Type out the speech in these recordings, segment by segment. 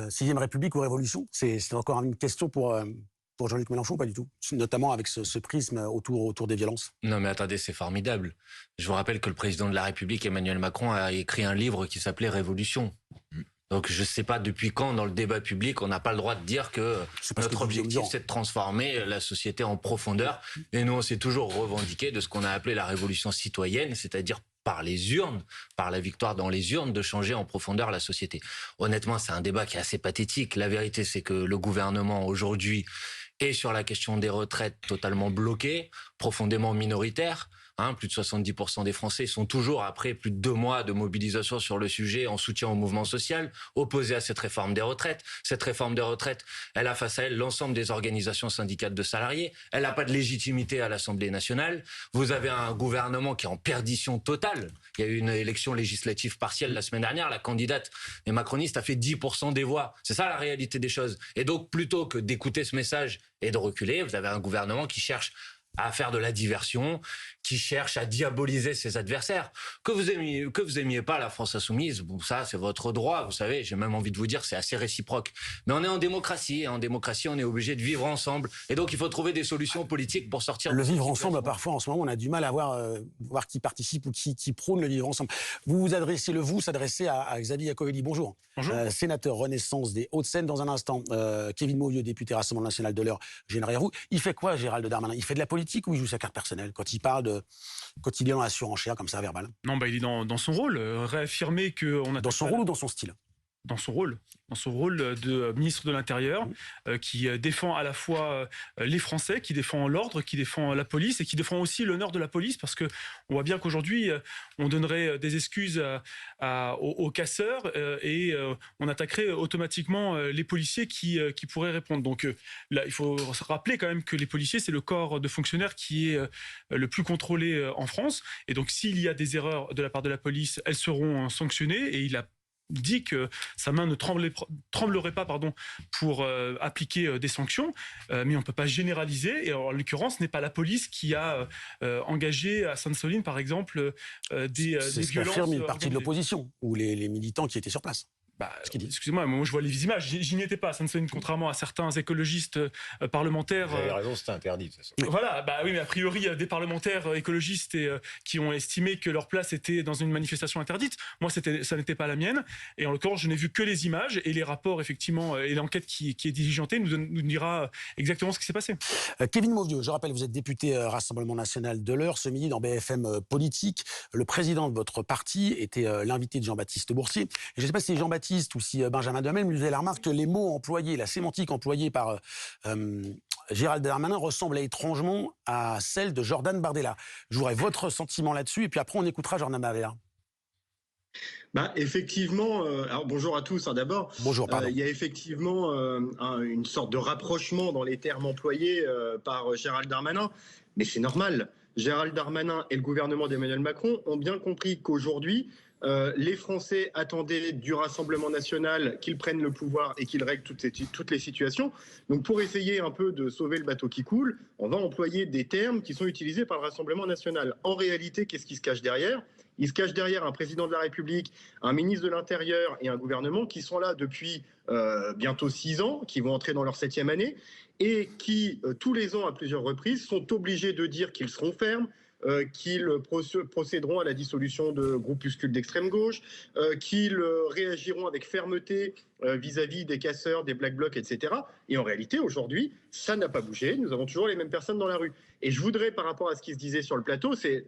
6e République ou Révolution? C'est encore une question pour Jean-Luc Mélenchon, pas du tout. Notamment avec ce prisme autour des violences. Non mais attendez, c'est formidable. Je vous rappelle que le président de la République, Emmanuel Macron, a écrit un livre qui s'appelait Révolution. Donc je ne sais pas depuis quand dans le débat public on n'a pas le droit de dire que notre objectif c'est de transformer la société en profondeur. Et nous on s'est toujours revendiqué de ce qu'on a appelé la révolution citoyenne, c'est-à-dire par les urnes, par la victoire dans les urnes, de changer en profondeur la société. Honnêtement, c'est un débat qui est assez pathétique. La vérité, c'est que le gouvernement aujourd'hui est sur la question des retraites totalement bloqué, profondément minoritaire. Plus de 70% des Français sont toujours, après plus de 2 mois de mobilisation sur le sujet, en soutien au mouvement social, opposés à cette réforme des retraites. Cette réforme des retraites, elle a face à elle l'ensemble des organisations syndicales de salariés. Elle n'a pas de légitimité à l'Assemblée nationale. Vous avez un gouvernement qui est en perdition totale. Il y a eu une élection législative partielle la semaine dernière. La candidate des macronistes a fait 10% des voix. C'est ça la réalité des choses. Et donc, plutôt que d'écouter ce message et de reculer, vous avez un gouvernement qui cherche à faire de la diversion, qui cherche à diaboliser ses adversaires. Que vous aimiez pas la France insoumise, bon, ça, c'est votre droit, vous savez, j'ai même envie de vous dire, c'est assez réciproque. Mais on est en démocratie, et en démocratie, on est obligé de vivre ensemble. Et donc, il faut trouver des solutions politiques pour sortir le vivre ensemble, parfois, en ce moment, on a du mal à voir qui participe ou qui prône le vivre ensemble. Vous s'adressez à Xavier Iacovelli. Bonjour. Bonjour. Sénateur Renaissance des Hauts-de-Seine. Dans un instant, Kevin Mauvieux, député Rassemblement National de l'Eure, général Roux. Il fait quoi, Gérald Darmanin? Il fait de la politique ou il joue sa carte personnelle quand il parle quand il est dans la surenchère, comme ça, verbal? Non, il est dans son rôle, réaffirmer qu'on a... Dans son rôle ou dans son style? Dans son rôle de ministre de l'Intérieur, qui défend à la fois les Français, qui défend l'ordre, qui défend la police et qui défend aussi l'honneur de la police, parce que on voit bien qu'aujourd'hui on donnerait des excuses aux casseurs et on attaquerait automatiquement les policiers qui pourraient répondre. Donc là, il faut se rappeler quand même que les policiers, c'est le corps de fonctionnaires qui est le plus contrôlé en France, et donc s'il y a des erreurs de la part de la police, elles seront sanctionnées, et il a dit que sa main ne tremblerait pas pour appliquer des sanctions, mais on ne peut pas généraliser, et en l'occurrence, ce n'est pas la police qui a engagé à Sainte-Soline, par exemple, des violences. C'est ce qu'affirme une partie de l'opposition, ou les militants qui étaient sur place. Excusez-moi, moi je vois les images, j'y étais pas. Sainte-Soline, contrairement à certains écologistes parlementaires. Vous avez raison, c'était interdit de toute façon. Voilà, oui, mais a priori, il y a des parlementaires écologistes qui ont estimé que leur place était dans une manifestation interdite. Moi, ça n'était pas la mienne. Et en l'occurrence, je n'ai vu que les images, et les rapports, effectivement, et l'enquête qui est diligentée nous dira exactement ce qui s'est passé. Kevin Mauvieux, je rappelle, vous êtes député Rassemblement National de l'Eure. Ce midi, dans BFM Politique, le président de votre parti était l'invité de Jean-Baptiste Boursier. Et je ne sais pas si Jean-Baptiste ou si Benjamin Duhamel me faisait la remarque que les mots employés, la sémantique employée par Gérald Darmanin ressemble étrangement à celle de Jordan Bardella. Je voudrais votre sentiment là-dessus, et puis après on écoutera Jordan Bardella. Effectivement, alors bonjour à tous d'abord. Bonjour, pardon. Il y a effectivement une sorte de rapprochement dans les termes employés par Gérald Darmanin, mais c'est normal. Gérald Darmanin et le gouvernement d'Emmanuel Macron ont bien compris qu'aujourd'hui, les Français attendaient du Rassemblement national qu'il prenne le pouvoir et qu'il règle toutes les situations. Donc pour essayer un peu de sauver le bateau qui coule, on va employer des termes qui sont utilisés par le Rassemblement national. En réalité, qu'est-ce qui se cache derrière ? Il se cache derrière un président de la République, un ministre de l'Intérieur et un gouvernement qui sont là depuis bientôt 6 ans, qui vont entrer dans leur 7e année, et qui, tous les ans, à plusieurs reprises, sont obligés de dire qu'ils seront fermes, qu'ils procéderont à la dissolution de groupuscules d'extrême gauche, qu'ils réagiront avec fermeté vis-à-vis des casseurs, des Black Blocs, etc. Et en réalité, aujourd'hui, ça n'a pas bougé. Nous avons toujours les mêmes personnes dans la rue. Et je voudrais, par rapport à ce qui se disait sur le plateau, c'est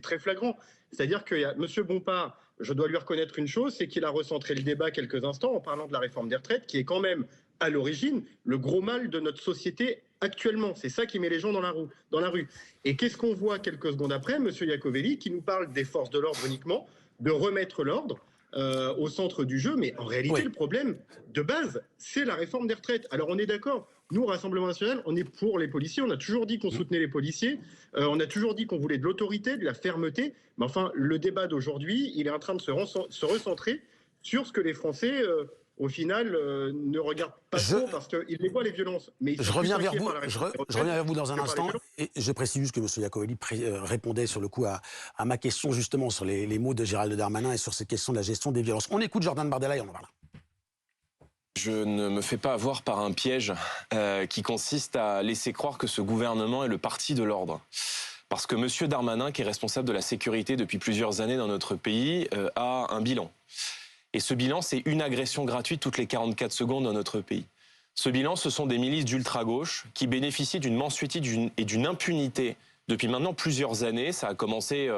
très flagrant. C'est-à-dire qu'il y a M. Bompard, je dois lui reconnaître une chose, c'est qu'il a recentré le débat quelques instants en parlant de la réforme des retraites, qui est quand même, à l'origine, le gros mal de notre société actuellement. C'est ça qui met les gens dans la rue. Et qu'est-ce qu'on voit quelques secondes après? M. Iacovelli qui nous parle des forces de l'ordre uniquement, de remettre l'ordre au centre du jeu. Mais en réalité, le problème de base, c'est la réforme des retraites. Alors on est d'accord, nous, Rassemblement National, on est pour les policiers. On a toujours dit qu'on soutenait les policiers. On a toujours dit qu'on voulait de l'autorité, de la fermeté. Mais enfin, le débat d'aujourd'hui, il est en train de se recentrer sur ce que les Français... au final, ne regarde pas trop parce qu'il les voit les violences. Mais je reviens vers vous dans un instant, et je précise juste que M. Iacovelli répondait sur le coup à ma question justement sur les mots de Gérald Darmanin et sur ces questions de la gestion des violences. On écoute Jordan Bardella et on en parle. Je ne me fais pas avoir par un piège qui consiste à laisser croire que ce gouvernement est le parti de l'ordre. Parce que M. Darmanin, qui est responsable de la sécurité depuis plusieurs années dans notre pays, a un bilan. Et ce bilan, c'est une agression gratuite toutes les 44 secondes dans notre pays. Ce bilan, ce sont des milices d'ultra-gauche qui bénéficient d'une mansuétude et d'une impunité depuis maintenant plusieurs années. Ça a commencé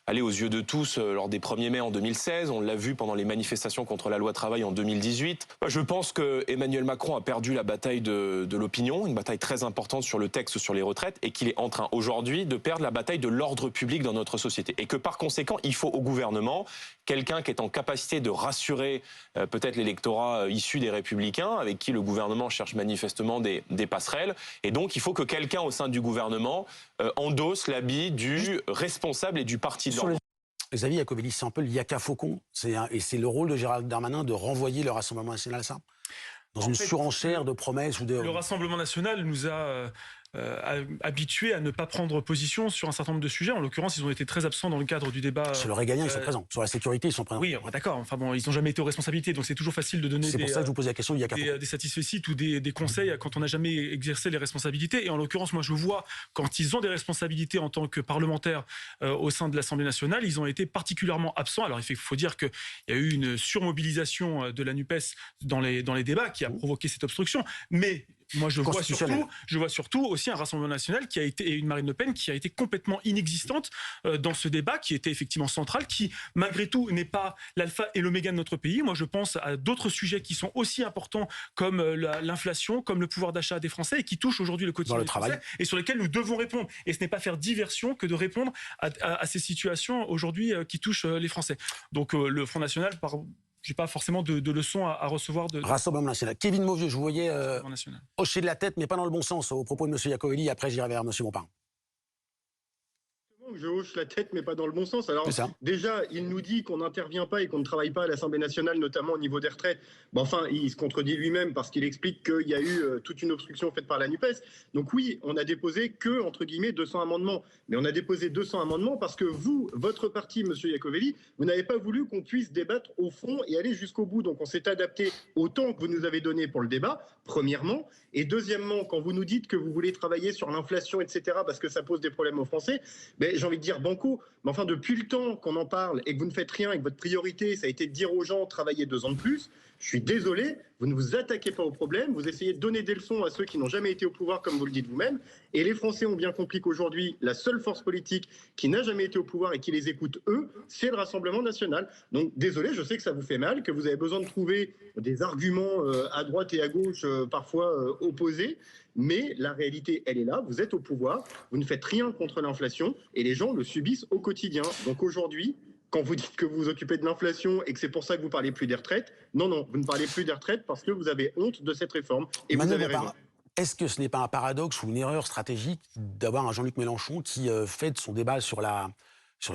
aller aux yeux de tous lors des 1er mai en 2016. On l'a vu pendant les manifestations contre la loi travail en 2018. Je pense que Emmanuel Macron a perdu la bataille de l'opinion, une bataille très importante sur le texte sur les retraites, et qu'il est en train aujourd'hui de perdre la bataille de l'ordre public dans notre société. Et que par conséquent, il faut au gouvernement quelqu'un qui est en capacité de rassurer peut-être l'électorat issu des Républicains, avec qui le gouvernement cherche manifestement des passerelles. Et donc, il faut que quelqu'un au sein du gouvernement endosse l'habit du responsable et du parti de l'ordre. Xavier Iacovelli, c'est un peu le yaka faucon. Et c'est le rôle de Gérald Darmanin de renvoyer le Rassemblement national, ça, dans une surenchère de promesses ou de... Le Rassemblement national nous a habitués à ne pas prendre position sur un certain nombre de sujets. En l'occurrence, ils ont été très absents dans le cadre du débat. Sur le régalien, ils sont présents. Sur la sécurité, ils sont présents. Oui, d'accord. Enfin bon, ils n'ont jamais été aux responsabilités, donc c'est toujours facile de donner c'est pour ça que je vous pose la question, des satisfecit ou des conseils quand on n'a jamais exercé les responsabilités. Et en l'occurrence, moi, je vois, quand ils ont des responsabilités en tant que parlementaires au sein de l'Assemblée nationale, ils ont été particulièrement absents. Alors, il faut dire qu'il y a eu une surmobilisation de la NUPES dans les débats qui a provoqué cette obstruction. Mais moi, je vois surtout aussi un Rassemblement national et une Marine Le Pen qui a été complètement inexistante dans ce débat, qui était effectivement central, qui, malgré tout, n'est pas l'alpha et l'oméga de notre pays. Moi, je pense à d'autres sujets qui sont aussi importants, comme l'inflation, comme le pouvoir d'achat des Français, et qui touchent aujourd'hui le quotidien des Français, et sur lesquels nous devons répondre. Et ce n'est pas faire diversion que de répondre à ces situations aujourd'hui qui touchent les Français. Donc, le Front National, j'ai pas forcément de leçons à recevoir de Rassemblement national. Kevin Mauvieux, je vous voyais hocher de la tête, mais pas dans le bon sens, au propos de M. Iacovelli. Après, j'irai vers M. Bompard. Je hoche la tête, mais pas dans le bon sens. Alors, déjà, il nous dit qu'on n'intervient pas et qu'on ne travaille pas à l'Assemblée nationale, notamment au niveau des retraites. Bon, enfin, il se contredit lui-même parce qu'il explique qu'il y a eu toute une obstruction faite par la NUPES. Donc oui, on a déposé que, entre guillemets, 200 amendements. Mais on a déposé 200 amendements parce que vous, votre parti, M. Iacovelli, vous n'avez pas voulu qu'on puisse débattre au fond et aller jusqu'au bout. Donc on s'est adapté au temps que vous nous avez donné pour le débat, premièrement. Et deuxièmement, quand vous nous dites que vous voulez travailler sur l'inflation, etc., parce que ça pose des problèmes aux Français, j'ai envie de dire banco. Mais enfin, depuis le temps qu'on en parle et que vous ne faites rien et que votre priorité, ça a été de dire aux gens, travaillez 2 ans de plus, je suis désolé, vous ne vous attaquez pas au problème, vous essayez de donner des leçons à ceux qui n'ont jamais été au pouvoir, comme vous le dites vous-même. Et les Français ont bien compris qu'aujourd'hui, la seule force politique qui n'a jamais été au pouvoir et qui les écoute, eux, c'est le Rassemblement national. Donc, désolé, je sais que ça vous fait mal, que vous avez besoin de trouver des arguments à droite et à gauche, parfois opposés. Mais la réalité, elle est là, vous êtes au pouvoir, vous ne faites rien contre l'inflation et les gens le subissent au quotidien. Donc aujourd'hui, quand vous dites que vous vous occupez de l'inflation et que c'est pour ça que vous ne parlez plus des retraites, non, vous ne parlez plus des retraites parce que vous avez honte de cette réforme et vous avez raison. Est-ce que ce n'est pas un paradoxe ou une erreur stratégique d'avoir un Jean-Luc Mélenchon qui fait de son débat sur la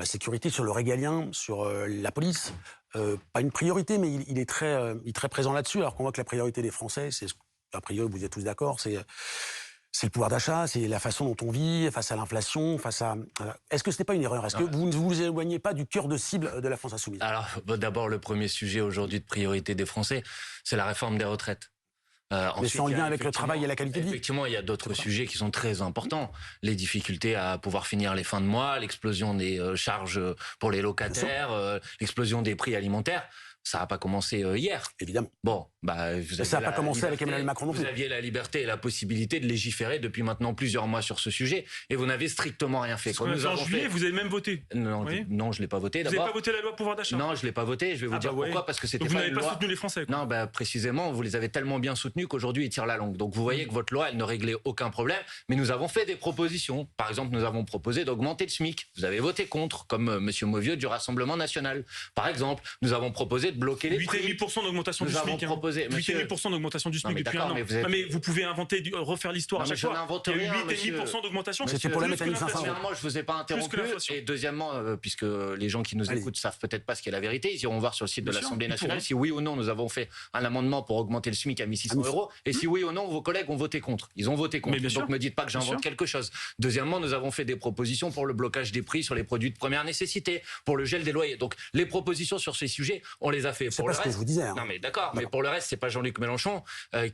sécurité, sur le régalien, sur la police, pas une priorité, mais il est très présent là-dessus, alors qu'on voit que la priorité des Français, c'est, a priori, vous êtes tous d'accord, c'est le pouvoir d'achat, c'est la façon dont on vit, face à l'inflation, Est-ce que ce n'est pas une erreur? Est-ce que vous ne vous éloignez pas du cœur de cible de la France insoumise? Alors, d'abord, le premier sujet aujourd'hui de priorité des Français, c'est la réforme des retraites. Mais c'est en lien avec le travail et la qualité de vie. Effectivement, il y a d'autres sujets qui sont très importants. Les difficultés à pouvoir finir les fins de mois, l'explosion des charges pour les locataires, l'explosion des prix alimentaires. Ça n'a pas commencé hier. Évidemment. Bon, ça n'a pas commencé avec Emmanuel Macron non plus. Vous aviez la liberté et la possibilité de légiférer depuis maintenant plusieurs mois sur ce sujet, et vous n'avez strictement rien fait. En juillet, vous avez même voté. Non, je l'ai pas voté. Vous n'avez pas voté la loi pouvoir d'achat? Non, je l'ai pas voté. Je vais vous dire pourquoi. Parce que c'était pas une loi. Vous n'avez pas soutenu les Français. Non, précisément, vous les avez tellement bien soutenus qu'aujourd'hui ils tirent la langue. Donc vous voyez que votre loi, elle ne réglait aucun problème. Mais nous avons fait des propositions. Par exemple, nous avons proposé d'augmenter le SMIC. Vous avez voté contre, comme Monsieur Mauvieux du Rassemblement national. Par exemple, nous avons proposé de bloquer les prix. 8,5% d'augmentation du SMIC. 8,5% d'augmentation du SMIC depuis un an. Mais vous pouvez refaire l'histoire à chaque fois. Il y a 8,5% d'augmentation. C'était pour la mettre à 1500 €. Premièrement, je ne vous ai pas interrompu. Et deuxièmement, puisque les gens qui nous écoutent savent peut-être pas ce qu'est la vérité, ils iront voir sur le site de l'Assemblée nationale si oui ou non nous avons fait un amendement pour augmenter le SMIC à 1 600 € et si oui ou non vos collègues ont voté contre. Ils ont voté contre. Donc me dites pas que j'invente quelque chose. Deuxièmement, nous avons fait des propositions pour le blocage des prix sur les produits de première nécessité, pour le gel des loyers. Donc les propositions sur ces sujets, on les les a fait. C'est pas ce que je vous disais. Hein. Non mais d'accord, mais pour le reste, c'est pas Jean-Luc Mélenchon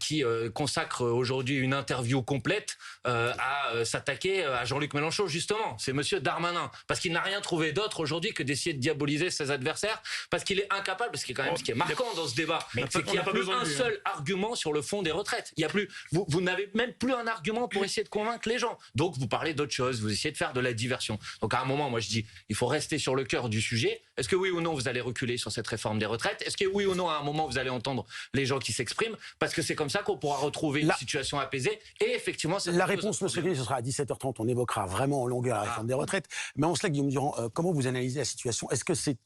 qui consacre aujourd'hui une interview complète à s'attaquer à Jean-Luc Mélenchon, justement. C'est monsieur Darmanin. Parce qu'il n'a rien trouvé d'autre aujourd'hui que d'essayer de diaboliser ses adversaires, parce qu'il est incapable, parce qu'il est quand même ce qui est marquant dans ce débat, c'est qu'il n'y a plus un seul argument sur le fond des retraites. Il y a plus, vous n'avez même plus un argument pour essayer de convaincre les gens. Donc vous parlez d'autre chose, vous essayez de faire de la diversion. Donc à un moment, moi je dis, il faut rester sur le cœur du sujet. Est-ce que oui ou non vous allez reculer sur cette réforme des retraites? Est-ce que oui ou non à un moment vous allez entendre les gens qui s'expriment? Parce que c'est comme ça qu'on pourra retrouver une situation apaisée. Et effectivement, la réponse, monsieur Guy, ce sera à 17h30. On évoquera vraiment en longueur la réforme des retraites. Mais en cela, Guillaume Durand, comment vous analysez la situation? Est-ce que c'est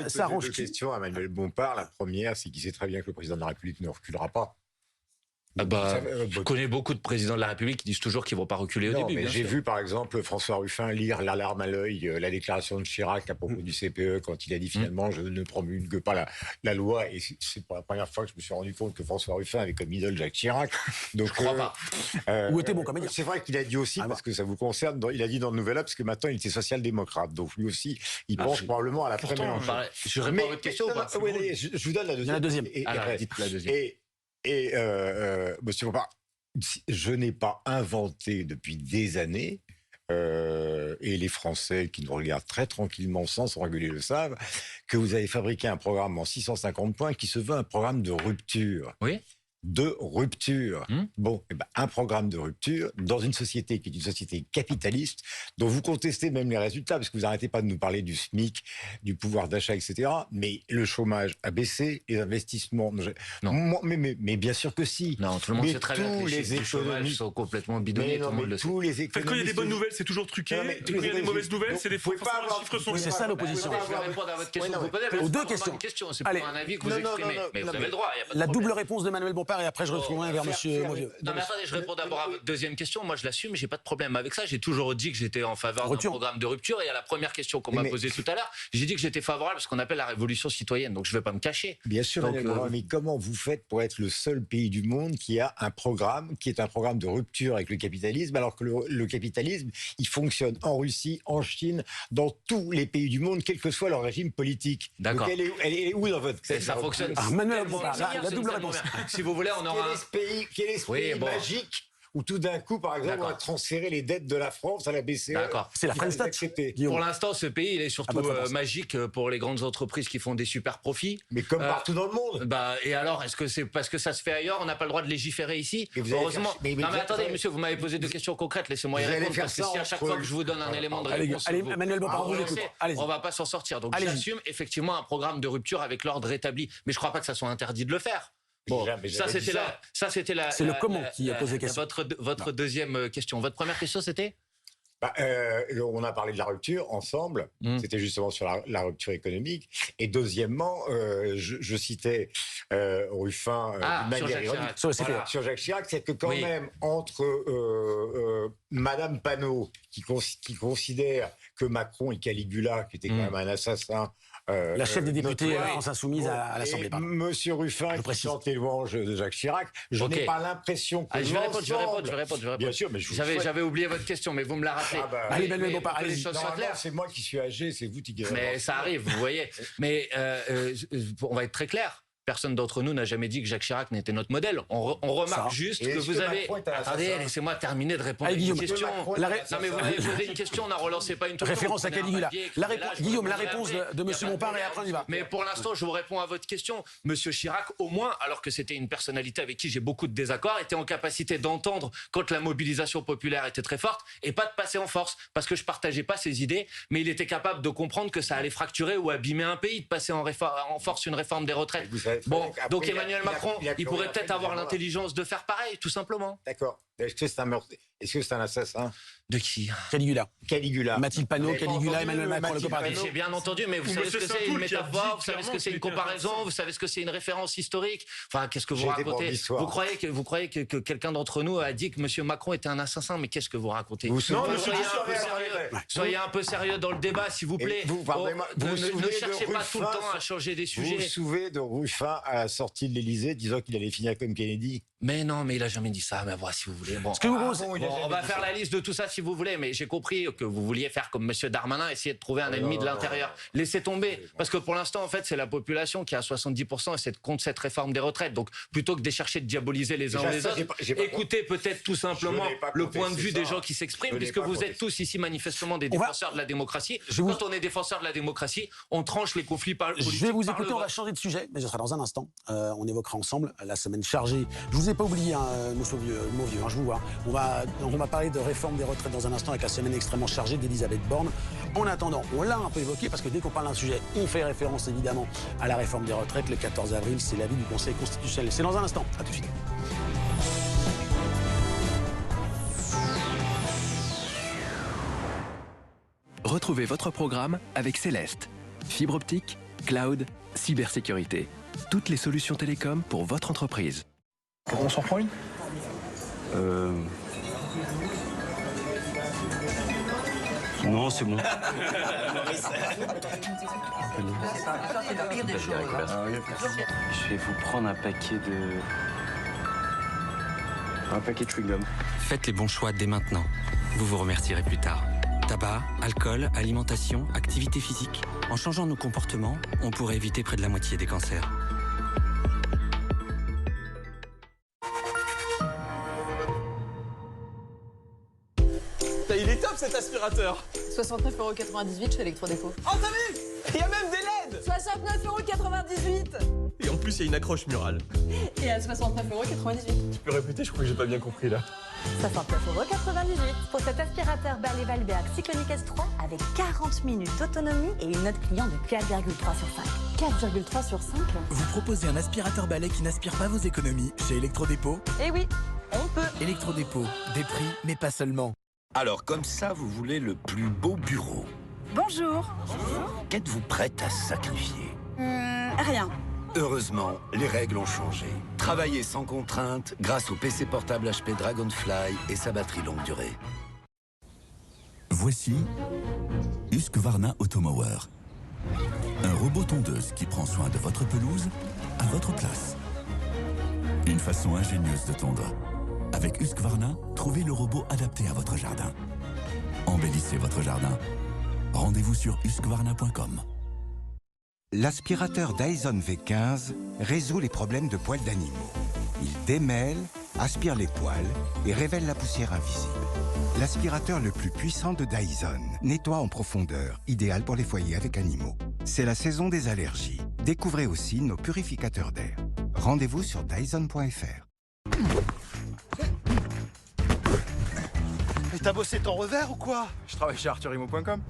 ça arrange deux questions à Manuel Bompard. La première, c'est qu'il sait très bien que le président de la République ne reculera pas. Je connais beaucoup de présidents de la République qui disent toujours qu'ils ne vont pas reculer au début. Mais j'ai vu par exemple François Ruffin lire l'alarme à l'œil, la déclaration de Chirac à propos du CPE quand il a dit finalement je ne promulgue pas la loi. Et c'est pas la première fois que je me suis rendu compte que François Ruffin avait comme idole Jacques Chirac. Donc, je crois pas. Ou était bon comédien. C'est vrai qu'il a dit aussi, parce que ça vous concerne, il a dit dans le Nouvel Obs que maintenant il était social-démocrate. Donc lui aussi, il pense probablement à la première. Je réponds à votre question. Je vous donne la deuxième. Dites la deuxième. Monsieur Bompard, je n'ai pas inventé depuis des années, et les Français qui nous regardent très tranquillement sans s'engueuler le savent, que vous avez fabriqué un programme en 650 points qui se veut un programme de rupture. Oui. De rupture. Bon, un programme de rupture dans une société qui est une société capitaliste, dont vous contestez même les résultats, parce que vous n'arrêtez pas de nous parler du SMIC, du pouvoir d'achat, etc. Mais le chômage a baissé, les investissements... Non. Mais bien sûr que si. Non, tout le monde mais sait très bien que les chômages sont complètement bidonnés, tout le monde le sait. Tous les économistes... Quand il y a des bonnes nouvelles, c'est toujours truqué. Quand il y a des mauvaises nouvelles, c'est des faux. C'est ça l'opposition. Je vais répondre à votre question que vous posez. Aux deux questions. C'est pour un avis que vous exprimez. Mais vous avez le droit. La double réponse de Manuel Bompard et après je retournerai vers monsieur Mauvieux. Non mais attendez, je réponds d'abord à votre deuxième question. Moi je l'assume, j'ai pas de problème avec ça. J'ai toujours dit que j'étais en faveur d'un programme de rupture. Et à la première question qu'on m'a posée tout à l'heure, j'ai dit que j'étais favorable à ce qu'on appelle la révolution citoyenne. Donc je vais pas me cacher. Bien sûr, mais comment vous faites pour être le seul pays du monde qui a un programme qui est un programme de rupture avec le capitalisme, alors que le capitalisme, il fonctionne en Russie, en Chine, dans tous les pays du monde, quel que soit leur régime politique. D'accord. Donc elle est où dans votre tête? Ça fonctionne. Manuel Bompard, la double réponse. Si vous voulez, on aura quel est ce pays magique où tout d'un coup, par exemple, on a transféré les dettes de la France à la BCE? D'accord. C'est la French Touch. Pour l'instant, ce pays, il est surtout magique pour les grandes entreprises qui font des super profits. Mais comme partout dans le monde. Et alors, est-ce que c'est parce que ça se fait ailleurs, on n'a pas le droit de légiférer ici? Heureusement. Non mais attendez, monsieur, vous m'avez posé deux questions concrètes, laissez-moi y répondre, parce que si à chaque fois que je vous donne un élément de réponse, allez, Manuel Bompard, vous écoute. On va pas s'en sortir. Donc j'assume effectivement un programme de rupture avec l'ordre rétabli. Mais je crois pas que ça soit interdit de le faire. Bon, ça c'était la. C'est le comment qui a posé question. Votre deuxième question. Votre première question c'était? On a parlé de la rupture ensemble. C'était justement sur la rupture économique. Et deuxièmement, je citais Ruffin d'une manière ironique sur Jacques Chirac, c'est que quand même entre Madame Panot qui considère que Macron et Caligula, qui était quand même un assassin. La chef des députés France Insoumise à l'Assemblée. Monsieur Ruffin qui chante les louanges de Jacques Chirac, je n'ai pas l'impression que je vais répondre. Bien sûr, mais j'avais oublié votre question, mais vous me la rappelez. Allez, Manuel Bompard, allez. C'est moi qui suis âgé, c'est vous qui guérez. Mais ça arrive, vous voyez. Mais on va être très clair. Personne d'entre nous n'a jamais dit que Jacques Chirac n'était notre modèle. On remarque juste que vous avez... Attendez, laissez-moi terminer de répondre à une question. Non mais vous m'avez posé une question, on n'a relancé pas une... Référence à Caligula. Guillaume, la réponse de monsieur Bompard et après on y va. Mais pour l'instant, je vous réponds à votre question. Monsieur Chirac, au moins, alors que c'était une personnalité avec qui j'ai beaucoup de désaccords, était en capacité d'entendre quand la mobilisation populaire était très forte et pas de passer en force. Parce que je partageais pas ses idées, mais il était capable de comprendre que ça allait fracturer ou abîmer un pays, de passer en force une réforme des retraites. Bon, donc Emmanuel Macron, il pourrait peut-être avoir l'intelligence de faire pareil, tout simplement. D'accord. Est-ce que c'est un meurtrier? Est-ce que c'est un assassin? De qui? Caligula. Mathilde Panot, Caligula, Emmanuel Macron, le comparatif. J'ai bien entendu, mais vous savez ce que c'est une métaphore, vous savez ce que c'est une comparaison, vous savez ce que c'est une référence historique. Enfin, qu'est-ce que vous racontez? Vous croyez que quelqu'un d'entre nous a dit que M. Macron était un assassin? Mais qu'est-ce que vous racontez? Soyez un peu sérieux dans le débat, s'il vous plaît. Ne cherchez pas tout le temps à changer des sujets. Vous vous souvenez de Ruffin à la sortie de l'Élysée disant qu'il allait finir comme Kennedy? Mais non, mais il a jamais dit ça. Mais voilà, si vous voulez. Bon, on va faire la liste de tout ça si vous voulez. Mais j'ai compris que vous vouliez faire comme Monsieur Darmanin, essayer de trouver un ennemi de l'intérieur. Laissez tomber, parce que pour l'instant, en fait, c'est la population qui a 70% et c'est contre cette réforme des retraites. Donc, plutôt que de chercher de diaboliser les uns ou les autres, écoutez peut-être tout simplement le point de vue des gens qui s'expriment, puisque vous êtes tous ici manifestement des défenseurs de la démocratie. Quand on est défenseur de la démocratie, on tranche les conflits politiques. Je vais vous écouter. On va changer de sujet, mais ce sera dans un instant. On évoquera ensemble la semaine chargée. Je vous ai pas oublié, monsieur mon vieux, je vous vois. On va parler de réforme des retraites dans un instant avec la semaine extrêmement chargée d'Elisabeth Borne. En attendant, on l'a un peu évoqué parce que dès qu'on parle d'un sujet, on fait référence évidemment à la réforme des retraites. Le 14 avril, c'est l'avis du Conseil constitutionnel. C'est dans un instant. À tout de suite. Retrouvez votre programme avec Céleste. Fibre optique, cloud, cybersécurité. Toutes les solutions télécom pour votre entreprise. On s'en prend une ? Non, c'est bon. Je vais vous prendre un paquet de chewing-gum. Faites les bons choix dès maintenant. Vous vous remercierez plus tard. Tabac, alcool, alimentation, activité physique. En changeant nos comportements, on pourrait éviter près de la moitié des cancers. Il est top cet aspirateur. 69,98 € chez Electrodépôt. Oh t'as vu? Il y a même des LED. 69,98 €. Et en plus il y a une accroche murale. Et à 69,98 €. Tu peux répéter, je crois que j'ai pas bien compris là. 69,98 € pour cet aspirateur Berley Valberg Cyclonic S3 avec 40 minutes d'autonomie et une note client de 4,3 sur 5. 4,3 sur 5. Vous proposez un aspirateur balai qui n'aspire pas vos économies chez Electrodépôt? Eh oui, on peut. Electrodépôt, des prix, mais pas seulement. Alors, comme ça, vous voulez le plus beau bureau. Bonjour. Qu'êtes-vous prête à sacrifier? Rien. Heureusement, les règles ont changé. Travaillez sans contrainte grâce au PC portable HP Dragonfly et sa batterie longue durée. Voici Husqvarna Automower. Un robot tondeuse qui prend soin de votre pelouse à votre place. Une façon ingénieuse de tondre. Avec Husqvarna, trouvez le robot adapté à votre jardin. Embellissez votre jardin. Rendez-vous sur husqvarna.com. L'aspirateur Dyson V15 résout les problèmes de poils d'animaux. Il démêle, aspire les poils et révèle la poussière invisible. L'aspirateur le plus puissant de Dyson nettoie en profondeur, idéal pour les foyers avec animaux. C'est la saison des allergies. Découvrez aussi nos purificateurs d'air. Rendez-vous sur dyson.fr. Et t'as bossé ton revers ou quoi? Je travaille chez arthurimo.com.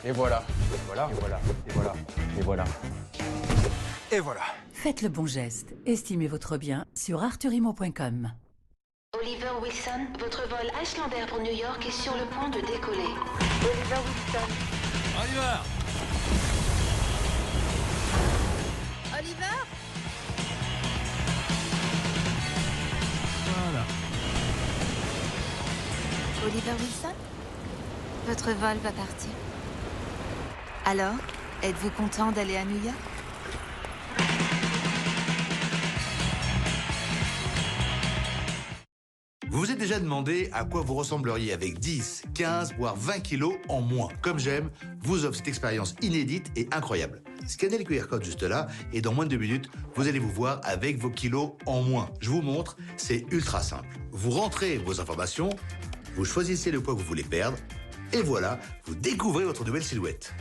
Et voilà, et voilà, et voilà, et voilà, et voilà. Et voilà. Faites le bon geste. Estimez votre bien sur arthurimo.com. Oliver Wilson, votre vol Icelandair pour New York est sur le point de décoller. Oliver Wilson. Oliver! Oliver? Voilà. Oliver Wilson? Votre vol va partir. Alors, êtes-vous content d'aller à New York? Vous vous êtes déjà demandé à quoi vous ressembleriez avec 10, 15, voire 20 kilos en moins. Comme j'aime, vous offre cette expérience inédite et incroyable. Scannez le QR code juste là et dans moins de 2 minutes, vous allez vous voir avec vos kilos en moins. Je vous montre, c'est ultra simple. Vous rentrez vos informations, vous choisissez le poids que vous voulez perdre et voilà, vous découvrez votre nouvelle silhouette.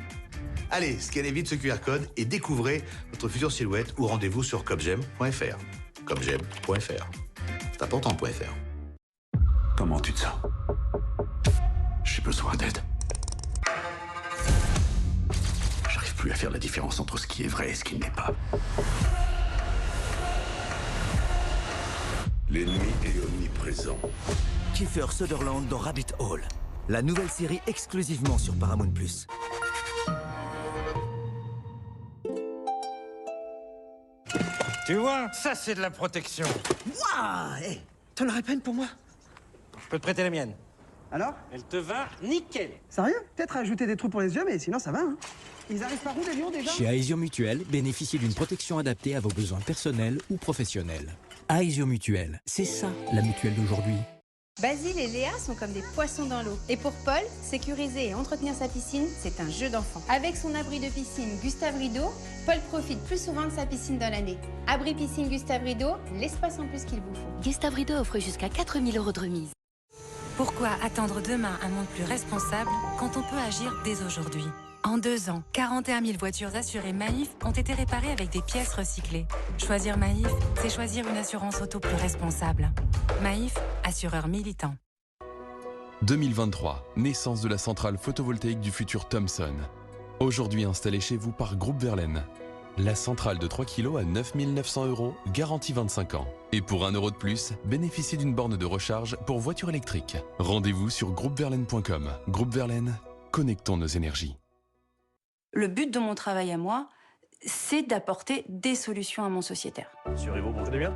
Allez, scannez vite ce QR code et découvrez votre future silhouette ou rendez-vous sur comgem.fr. Comgem.fr. C'est important, .fr. Comment tu te sens? J'ai besoin d'aide. J'arrive plus à faire la différence entre ce qui est vrai et ce qui ne l'est pas. L'ennemi est omniprésent. Kiefer Sutherland dans Rabbit Hole, la nouvelle série exclusivement sur Paramount+. Tu vois, ça c'est de la protection. Waouh, hey, t'en aurais pas une pour moi? Je peux te prêter la mienne. Alors? Elle te va nickel. Sérieux? Peut-être ajouter des trous pour les yeux, mais sinon ça va, hein. Ils arrivent par où, les lions, déjà? Chez Aesio Mutuel, bénéficiez d'une protection adaptée à vos besoins personnels ou professionnels. Aesio Mutuelle, c'est ça la mutuelle d'aujourd'hui. Basile et Léa sont comme des poissons dans l'eau. Et pour Paul, sécuriser et entretenir sa piscine, c'est un jeu d'enfant. Avec son abri de piscine Gustave Rideau, Paul profite plus souvent de sa piscine dans l'année. Abri piscine Gustave Rideau, l'espace en plus qu'il vous faut. Gustave Rideau offre jusqu'à 4 000 € de remise. Pourquoi attendre demain un monde plus responsable quand on peut agir dès aujourd'hui? En 2 ans, 41 000 voitures assurées Maïf ont été réparées avec des pièces recyclées. Choisir Maïf, c'est choisir une assurance auto plus responsable. Maïf, assureur militant. 2023, naissance de la centrale photovoltaïque du futur Thomson. Aujourd'hui installée chez vous par Groupe Verlaine. La centrale de 3 kg à 9 900 €, garantie 25 ans. Et pour 1 € de plus, bénéficiez d'une borne de recharge pour voiture électrique. Rendez-vous sur groupeverlaine.com. Groupe Verlaine, connectons nos énergies. Le but de mon travail à moi, c'est d'apporter des solutions à mon sociétaire. Monsieur Rivaud, vous allez bien?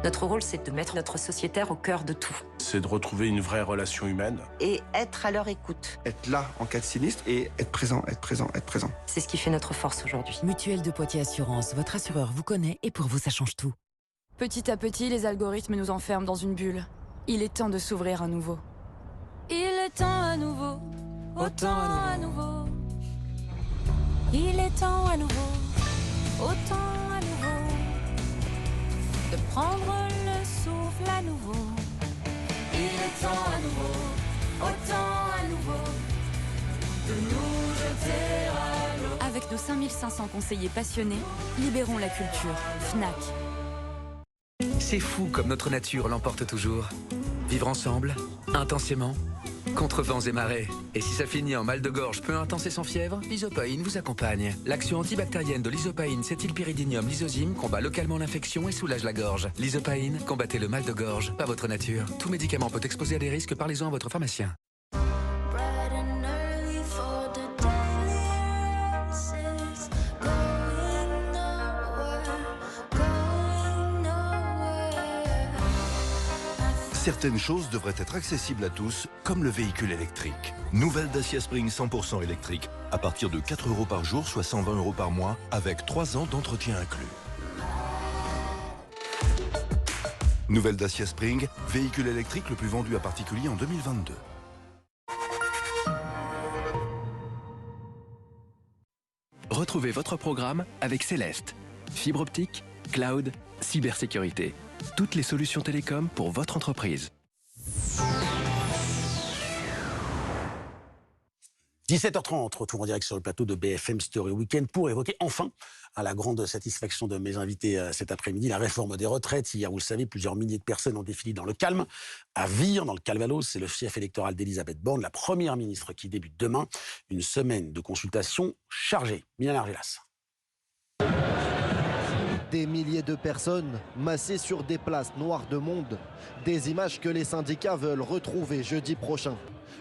Notre rôle, c'est de mettre notre sociétaire au cœur de tout. C'est de retrouver une vraie relation humaine. Et être à leur écoute. Être là en cas de sinistre et être présent, être présent, être présent. C'est ce qui fait notre force aujourd'hui. Mutuelle de Poitiers Assurance, votre assureur vous connaît et pour vous, ça change tout. Petit à petit, les algorithmes nous enferment dans une bulle. Il est temps de s'ouvrir à nouveau. Il est temps à nouveau, autant à nouveau. Il est temps à nouveau, autant à nouveau, de prendre le souffle à nouveau. Il est temps à nouveau, autant à nouveau, de nous jeter à l'eau. Avec nos 5500 conseillers passionnés, libérons la culture. Fnac. C'est fou comme notre nature l'emporte toujours. Vivre ensemble, intensément, contre vents et marées. Et si ça finit en mal de gorge peu intense et sans fièvre, l'isopaïne vous accompagne. L'action antibactérienne de l'isopaïne cétylpyridinium lysozyme combat localement l'infection et soulage la gorge. L'isopaïne, combattez le mal de gorge, pas votre nature. Tout médicament peut exposer à des risques, parlez-en à votre pharmacien. Certaines choses devraient être accessibles à tous, comme le véhicule électrique. Nouvelle Dacia Spring 100% électrique, à partir de 4 € par jour, soit 120 € par mois, avec 3 ans d'entretien inclus. Nouvelle Dacia Spring, véhicule électrique le plus vendu à particulier en 2022. Retrouvez votre programme avec Céleste. Fibre optique, cloud, cybersécurité. Toutes les solutions télécom pour votre entreprise. 17h30, retour en direct sur le plateau de BFM Story Weekend pour évoquer enfin, à la grande satisfaction de mes invités cet après-midi, la réforme des retraites. Hier, vous le savez, plusieurs milliers de personnes ont défilé dans le calme. À Vire, dans le Calvados, c'est le fief électoral d'Elisabeth Borne, la première ministre qui débute demain. Une semaine de consultation chargée. Milan Argelas. Des milliers de personnes massées sur des places noires de monde. Des images que les syndicats veulent retrouver jeudi prochain.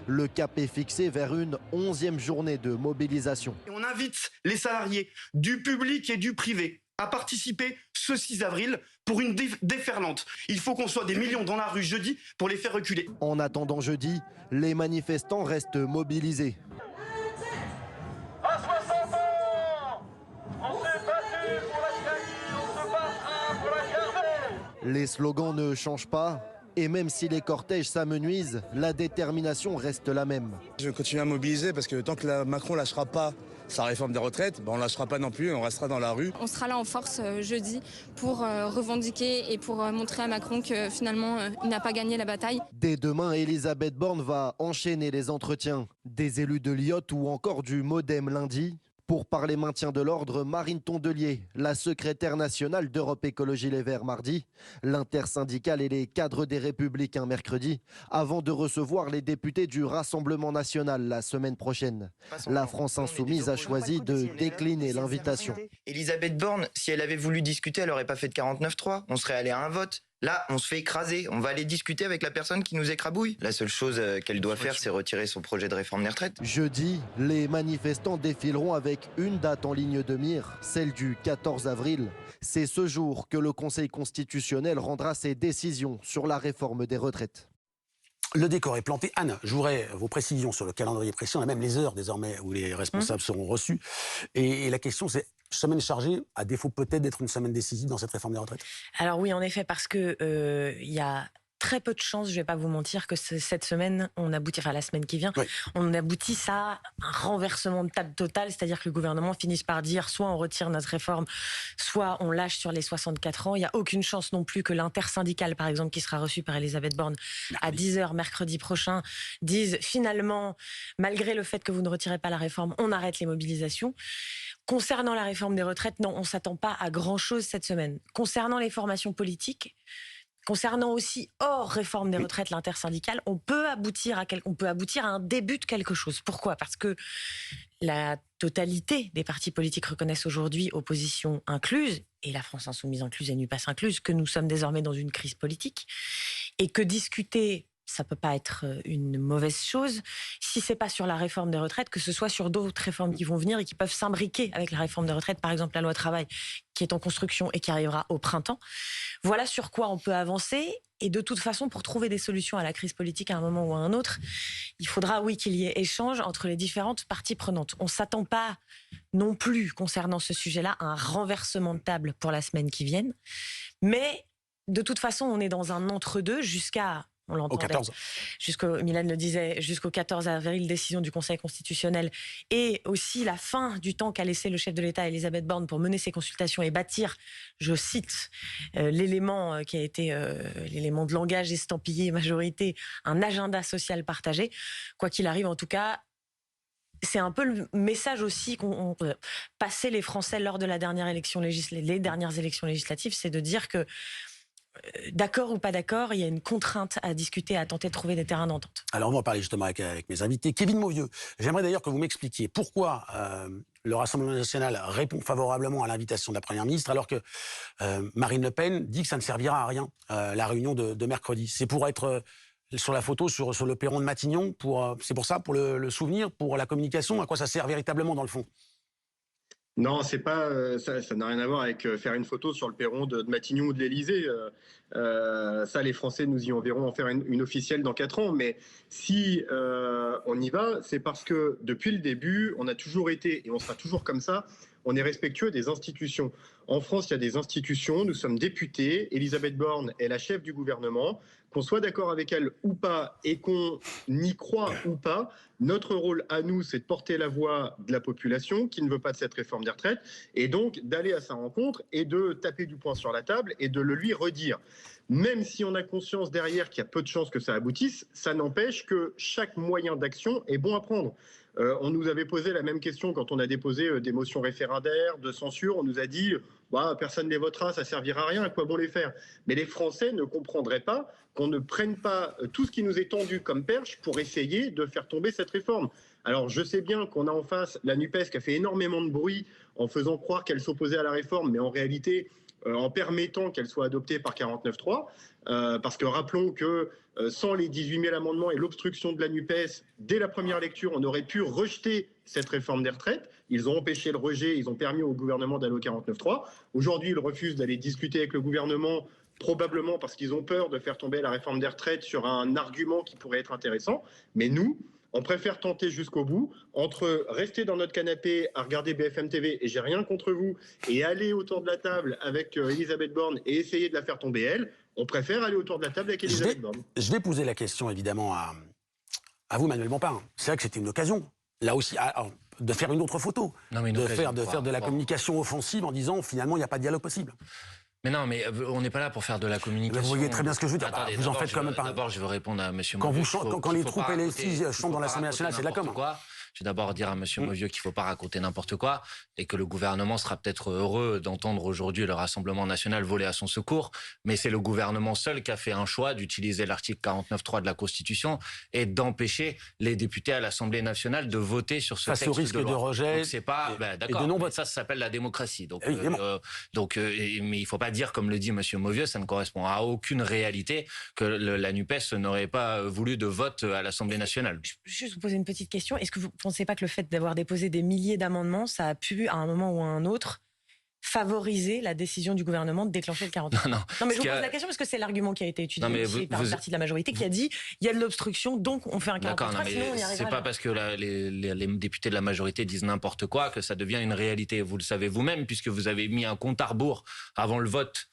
Le cap est fixé vers une 11e journée de mobilisation. Et on invite les salariés du public et du privé à participer ce 6 avril pour une déferlante. Il faut qu'on soit des millions dans la rue jeudi pour les faire reculer. En attendant jeudi, les manifestants restent mobilisés. Les slogans ne changent pas, et même si les cortèges s'amenuisent, la détermination reste la même. Je vais continuer à mobiliser parce que tant que Macron ne lâchera pas sa réforme des retraites, on ne lâchera pas non plus, on restera dans la rue. On sera là en force jeudi pour revendiquer et pour montrer à Macron que finalement il n'a pas gagné la bataille. Dès demain, Elisabeth Borne va enchaîner les entretiens. Des élus de l'IOT ou encore du MoDem lundi. Pour parler maintien de l'ordre, Marine Tondelier, la secrétaire nationale d'Europe Écologie Les Verts mardi, l'intersyndicale et les cadres des Républicains mercredi, avant de recevoir les députés du Rassemblement national la semaine prochaine. La France insoumise a choisi de décliner l'invitation. Elisabeth Borne, si elle avait voulu discuter, elle n'aurait pas fait de 49-3. On serait allé à un vote. Là, on se fait écraser. On va aller discuter avec la personne qui nous écrabouille. La seule chose qu'elle doit faire, c'est retirer son projet de réforme des retraites. Jeudi, les manifestants défileront avec une date en ligne de mire, celle du 14 avril. C'est ce jour que le Conseil constitutionnel rendra ses décisions sur la réforme des retraites. Le décor est planté. Anne, je voudrais vos précisions sur le calendrier précis. On a même les heures désormais où les responsables seront reçus. Et la question, c'est semaine chargée, à défaut peut-être d'être une semaine décisive dans cette réforme des retraites? Alors oui, en effet, parce que il y a très peu de chances, je vais pas vous mentir, que cette semaine, on aboutit, enfin la semaine qui vient, on aboutisse à un renversement de table total, c'est-à-dire que le gouvernement finisse par dire soit on retire notre réforme, soit on lâche sur les 64 ans. Il n'y a aucune chance non plus que l'intersyndicale, par exemple, qui sera reçue par Elisabeth Borne à 10h mercredi prochain, dise finalement, malgré le fait que vous ne retirez pas la réforme, on arrête les mobilisations. Concernant la réforme des retraites, non, on ne s'attend pas à grand-chose cette semaine. Concernant les formations politiques, concernant aussi hors réforme des retraites, l'intersyndicale, on peut aboutir à un début de quelque chose. Pourquoi? Parce que la totalité des partis politiques reconnaissent aujourd'hui, opposition incluse, et la France insoumise incluse et NUPES incluse, que nous sommes désormais dans une crise politique, et que discuter, ça peut pas être une mauvaise chose, si c'est pas sur la réforme des retraites, que ce soit sur d'autres réformes qui vont venir et qui peuvent s'imbriquer avec la réforme des retraites, par exemple la loi travail, qui est en construction et qui arrivera au printemps. Voilà sur quoi on peut avancer. Et de toute façon, pour trouver des solutions à la crise politique à un moment ou à un autre, il faudra, oui, qu'il y ait échange entre les différentes parties prenantes. On ne s'attend pas non plus, concernant ce sujet-là, à un renversement de table pour la semaine qui vient. Mais de toute façon, on est dans un entre-deux jusqu'à... On l'entendait. Mylène le disait, jusqu'au 14 avril, décision du Conseil constitutionnel, et aussi la fin du temps qu'a laissé le chef de l'État, Elisabeth Borne, pour mener ses consultations et bâtir, je cite, l'élément qui a été l'élément de langage estampillé majorité, un agenda social partagé. Quoi qu'il arrive, en tout cas, c'est un peu le message aussi qu'ont passé les Français lors de la dernière les dernières élections législatives, c'est de dire que d'accord ou pas d'accord, il y a une contrainte à discuter, à tenter de trouver des terrains d'entente. Alors on va en parler justement avec mes invités. Kevin Mauvieux, j'aimerais d'ailleurs que vous m'expliquiez pourquoi le Rassemblement national répond favorablement à l'invitation de la Première ministre, alors que Marine Le Pen dit que ça ne servira à rien, la réunion de mercredi. C'est pour être sur la photo, sur le perron de Matignon, c'est pour ça, pour le souvenir, pour la communication, à quoi ça sert véritablement dans le fond? Non, c'est pas ça n'a rien à voir avec faire une photo sur le perron de Matignon ou de l'Élysée. Ça, les Français nous y enverront en faire une officielle dans 4 ans. Mais si on y va, c'est parce que depuis le début, on a toujours été, et on sera toujours comme ça, on est respectueux des institutions. En France, il y a des institutions, nous sommes députés, Elisabeth Borne est la chef du gouvernement, qu'on soit d'accord avec elle ou pas et qu'on y croit ou pas, notre rôle à nous, c'est de porter la voix de la population qui ne veut pas de cette réforme des retraites et donc d'aller à sa rencontre et de taper du poing sur la table et de le lui redire. Même si on a conscience derrière qu'il y a peu de chances que ça aboutisse, ça n'empêche que chaque moyen d'action est bon à prendre. On nous avait posé la même question quand on a déposé des motions référendaires, de censure. On nous a dit personne ne les votera, ça ne servira à rien, à quoi bon les faire? Mais les Français ne comprendraient pas qu'on ne prenne pas tout ce qui nous est tendu comme perche pour essayer de faire tomber cette réforme. Alors je sais bien qu'on a en face la NUPES qui a fait énormément de bruit en faisant croire qu'elle s'opposait à la réforme, mais en réalité en permettant qu'elle soit adoptée par 49.3, parce que rappelons que sans les 18 000 amendements et l'obstruction de la NUPES, dès la première lecture, on aurait pu rejeter cette réforme des retraites. Ils ont empêché le rejet, ils ont permis au gouvernement d'aller au 49.3. Aujourd'hui, ils refusent d'aller discuter avec le gouvernement, probablement parce qu'ils ont peur de faire tomber la réforme des retraites sur un argument qui pourrait être intéressant. Mais nous, on préfère tenter jusqu'au bout, entre rester dans notre canapé à regarder BFM TV, et j'ai rien contre vous, et aller autour de la table avec Elisabeth Borne et essayer de la faire tomber elle, on préfère aller autour de la table avec Elisabeth Borne. Je vais poser la question évidemment à vous, Manuel Bompard. C'est vrai que c'était une occasion, là aussi, de faire une autre photo, de faire de la communication offensive en disant finalement il n'y a pas de dialogue possible. Mais non, mais on n'est pas là pour faire de la communication. Vous voyez très bien ce que je veux dire. Attendez, vous en faites quand même pas. D'abord, je veux répondre à M. Mauvieux. Quand les troupes et les filles chantent dans l'Assemblée nationale, c'est de la com. Je vais d'abord dire à M. Mauvieux qu'il ne faut pas raconter n'importe quoi et que le gouvernement sera peut-être heureux d'entendre aujourd'hui le Rassemblement national voler à son secours. Mais c'est le gouvernement seul qui a fait un choix d'utiliser l'article 49.3 de la Constitution et d'empêcher les députés à l'Assemblée nationale de voter sur ce texte au risque de loi. de rejet. Donc c'est pas, d'accord, ça s'appelle la démocratie. Donc, mais il ne faut pas dire, comme le dit M. Mauvieux, ça ne correspond à aucune réalité que la NUPES n'aurait pas voulu de vote à l'Assemblée nationale. Je vais juste vous poser une petite question. Est-ce que vous ne pensez pas que le fait d'avoir déposé des milliers d'amendements, ça a pu, à un moment ou à un autre, favoriser la décision du gouvernement de déclencher le 49. Non, mais je vous pose la question parce que c'est l'argument qui a été utilisé par une partie de la majorité qui a dit il y a de l'obstruction, donc on fait un 49, sinon on y arrivera. C'est pas parce que les députés de la majorité disent n'importe quoi que ça devient une réalité. Vous le savez vous-même, puisque vous avez mis un compte à rebours avant le vote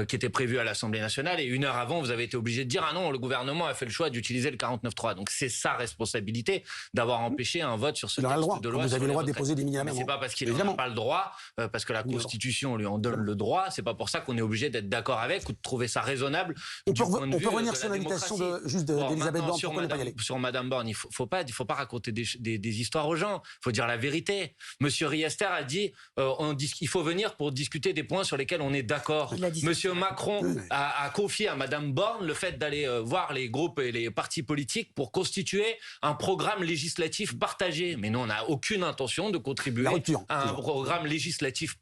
qui était prévu à l'Assemblée nationale, et 1 heure avant, vous avez été obligé de dire « Ah non, le gouvernement a fait le choix d'utiliser le 49.3 ». Donc c'est sa responsabilité d'avoir empêché un vote sur ce texte de loi. Vous avez le droit de déposer des Mais c'est pas parce qu'il n'a pas le droit, parce que la Constitution lui en donne le droit, c'est pas pour ça qu'on est obligé d'être d'accord avec ou de trouver ça raisonnable. On peut revenir sur l'invitation d'Elisabeth Borne, pourquoi ne pas y aller ? Sur Madame Borne, il faut pas raconter des histoires aux gens, il faut dire la vérité. Monsieur Riester a dit il faut venir pour discuter des points sur lesquels on est d'accord. Monsieur Macron a confié à Madame Borne le fait d'aller voir les groupes et les partis politiques pour constituer un programme législatif partagé. Mais nous, on n'a aucune intention de contribuer à un programme législatif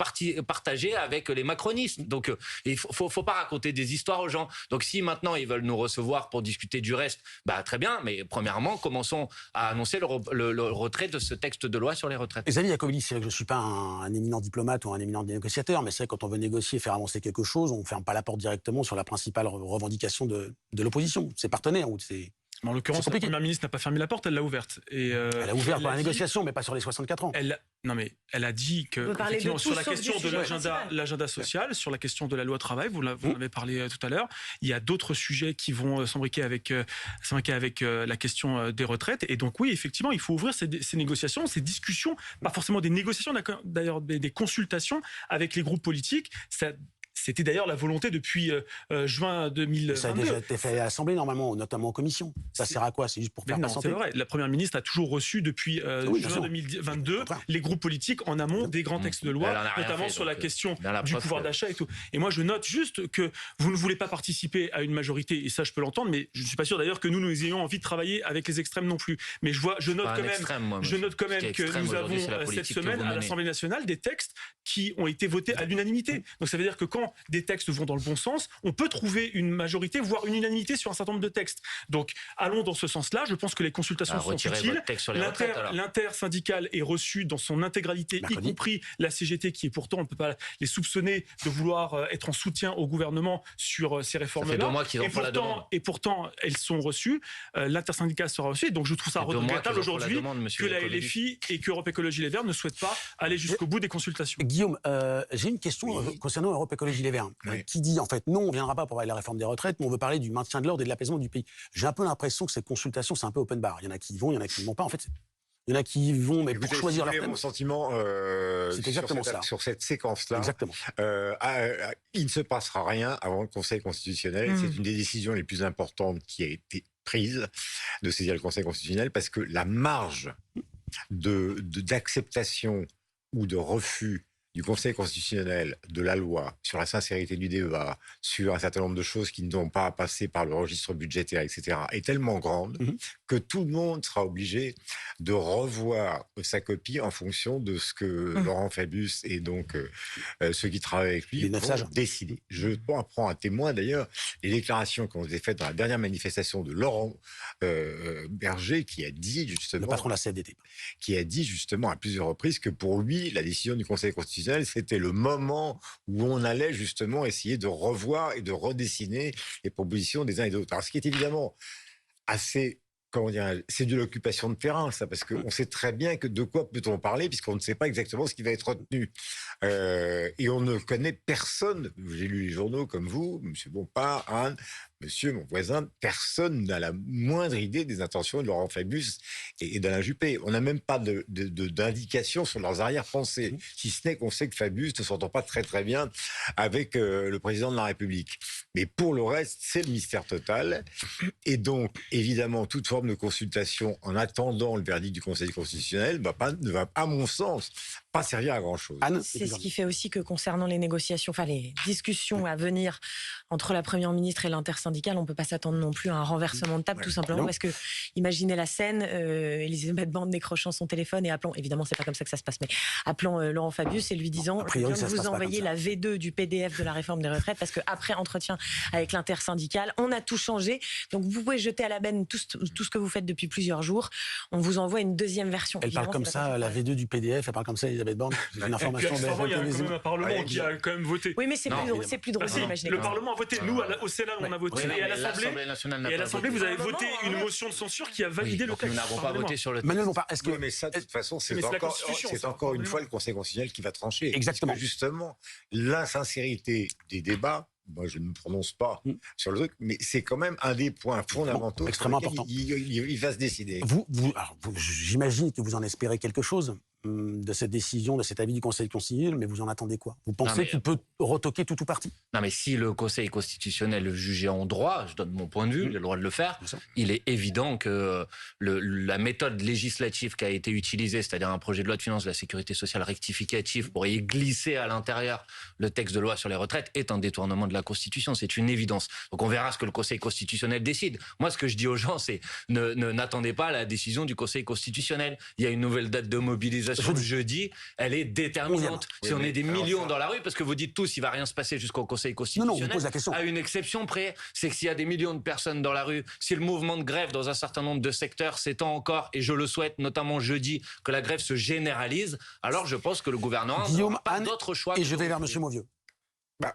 partagé avec les macronistes. Donc, il faut pas raconter des histoires aux gens. Donc, si maintenant ils veulent nous recevoir pour discuter du reste, très bien. Mais premièrement, commençons à annoncer le retrait de ce texte de loi sur les retraites. Xavier Iacovelli, c'est vrai que je ne suis pas un éminent diplomate ou un éminent négociateur, mais c'est vrai que quand on veut négocier et faire avancer quelque chose, on ne ferme pas la porte directement sur la principale revendication de l'opposition, ses partenaires. En l'occurrence, la Première ministre n'a pas fermé la porte, elle l'a ouverte. Elle a ouvert pour la négociation, mais pas sur les 64 ans. Elle a dit que sur la question de l'agenda social, sur la question de la loi travail, vous en avez parlé tout à l'heure, il y a d'autres sujets qui vont s'imbriquer avec la question des retraites. Et donc oui, effectivement, il faut ouvrir ces négociations, ces discussions, pas forcément des négociations, d'ailleurs des consultations avec les groupes politiques. C'était d'ailleurs la volonté depuis juin 2022. Ça a déjà été fait à l'Assemblée, normalement, notamment en commission. Ça sert à quoi? C'est juste pour faire patienter? C'est vrai. La Première ministre a toujours reçu depuis juin 2022 les groupes politiques en amont des grands textes de loi, notamment sur la question du pouvoir d'achat et tout. Et moi, je note juste que vous ne voulez pas participer à une majorité, et ça, je peux l'entendre, mais je ne suis pas sûr d'ailleurs que nous ayons envie de travailler avec les extrêmes non plus. Mais je note quand même que nous avons cette semaine à l'Assemblée nationale des textes qui ont été votés à l'unanimité. Donc ça veut dire que quand des textes vont dans le bon sens, on peut trouver une majorité, voire une unanimité sur un certain nombre de textes. Donc, allons dans ce sens-là. Je pense que les consultations sont utiles. L'intersyndicale est reçue dans son intégralité, y compris la CGT, qui est pourtant, on ne peut pas les soupçonner de vouloir être en soutien au gouvernement sur ces réformes-là. Et pourtant, elles sont reçues. L'intersyndicale sera reçue. Donc, je trouve ça regrettable aujourd'hui que la LFI et qu'Europe Écologie Les Verts ne souhaitent pas aller jusqu'au bout des consultations. Guillaume, j'ai une question concernant Europe Écologie Les Verts, qui dit en fait non, on ne viendra pas pour parler de la réforme des retraites, mais on veut parler du maintien de l'ordre et de l'apaisement du pays. J'ai un peu l'impression que ces consultations, c'est un peu open bar. Il y en a qui y vont, il y en a qui ne vont pas. En fait, il y en a qui y vont, mais pour choisir leur thème. Mon sentiment sur cette séquence-là. Exactement. Il ne se passera rien avant le Conseil constitutionnel. C'est une des décisions les plus importantes qui a été prise de saisir le Conseil constitutionnel, parce que la marge d'acceptation ou de refus du Conseil constitutionnel de la loi, sur la sincérité du débat, sur un certain nombre de choses qui ne vont pas passer par le registre budgétaire, etc., est tellement grande que tout le monde sera obligé de revoir sa copie en fonction de ce que Laurent Fabius et donc ceux qui travaillent avec lui vont décider. Je prends à témoin d'ailleurs les déclarations qui ont été faites dans la dernière manifestation de Laurent Berger, qui a dit justement... Le patron de la CFDT. Qui a dit justement à plusieurs reprises que pour lui, la décision du Conseil constitutionnel, c'était le moment où on allait justement essayer de revoir et de redessiner les propositions des uns et des autres. Alors, ce qui est évidemment assez... c'est de l'occupation de terrain, ça, parce qu'on sait très bien que de quoi peut-on parler, puisqu'on ne sait pas exactement ce qui va être retenu. Et on ne connaît personne, j'ai lu les journaux comme vous, M. Bompard, Anne, Monsieur, mon voisin, personne n'a la moindre idée des intentions de Laurent Fabius et d'Alain Juppé. On n'a même pas d'indication sur leurs arrière-pensées, si ce n'est qu'on sait que Fabius ne s'entend pas très très bien avec le président de la République. Mais pour le reste, c'est le mystère total. Et donc, évidemment, toute forme de consultation en attendant le verdict du Conseil constitutionnel ne va, à mon sens, pas servir à grand-chose. C'est ce qui fait aussi que concernant les négociations, enfin les discussions à venir entre la Première ministre et l'intersyndicale, l'intersyndicale, on ne peut pas s'attendre non plus à un renversement de table, tout simplement parce que, imaginez la scène, Elisabeth Borne décrochant son téléphone et appelant, évidemment c'est pas comme ça que ça se passe, mais appelant Laurent Fabius et lui disant je viens de vous envoyer la V2 du PDF de la réforme des retraites parce qu'après entretien avec l'intersyndicale, on a tout changé. Donc vous pouvez jeter à la benne tout ce que vous faites depuis plusieurs jours. On vous envoie une deuxième version. Elle parle comme ça, la V2 du PDF, elle parle comme ça, Elisabeth Borne. C'est une information. Il y a quand même un Parlement qui a quand même voté. Oui, mais c'est plus drôle. Le Parlement a voté. Nous, au Sénat, on a voté. Et à l'Assemblée, vous avez voté une motion de censure qui a validé le texte. Nous n'avons pas voté sur le texte. Manuel Bompard, est-ce que... Mais ça, de toute façon, c'est encore une fois le Conseil constitutionnel qui va trancher. Exactement. Parce que justement, l'insincérité des débats, moi je ne me prononce pas sur le truc, mais c'est quand même un des points fondamentaux extrêmement important. Il va se décider. J'imagine que vous en espérez quelque chose de cette décision, de cet avis du Conseil constitutionnel, mais vous en attendez quoi? Vous pensez qu'il peut retoquer tout ou partie? Non, mais si le Conseil constitutionnel le jugeait en droit, je donne mon point de vue, il a le droit de le faire, il est évident que la méthode législative qui a été utilisée, c'est-à-dire un projet de loi de finances de la sécurité sociale rectificative pour y glisser à l'intérieur le texte de loi sur les retraites, est un détournement de la Constitution. C'est une évidence. Donc on verra ce que le Conseil constitutionnel décide. Moi, ce que je dis aux gens, c'est n'attendez pas la décision du Conseil constitutionnel. Il y a une nouvelle date de mobilisation jeudi, elle est déterminante. Si on est des millions dans la rue, parce que vous dites tous, il va rien se passer jusqu'au Conseil constitutionnel. Non, on pose la question. À une exception près, c'est que s'il y a des millions de personnes dans la rue, si le mouvement de grève dans un certain nombre de secteurs s'étend encore, et je le souhaite, notamment jeudi, que la grève se généralise, alors je pense que le gouvernement n'a pas d'autre choix. Et je vais vers M. Mauvieux.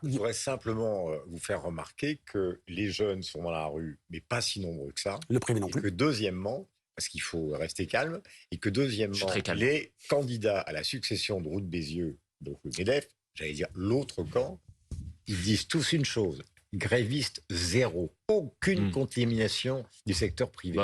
Je voudrais simplement vous faire remarquer que les jeunes sont dans la rue, mais pas si nombreux que ça. Le privé non plus. Que deuxièmement, parce qu'il faut rester calme, et que deuxièmement, les candidats à la succession de Roux de Bézieux, donc le MEDEF, j'allais dire l'autre camp, ils disent tous une chose: gréviste zéro. Aucune contamination du secteur privé.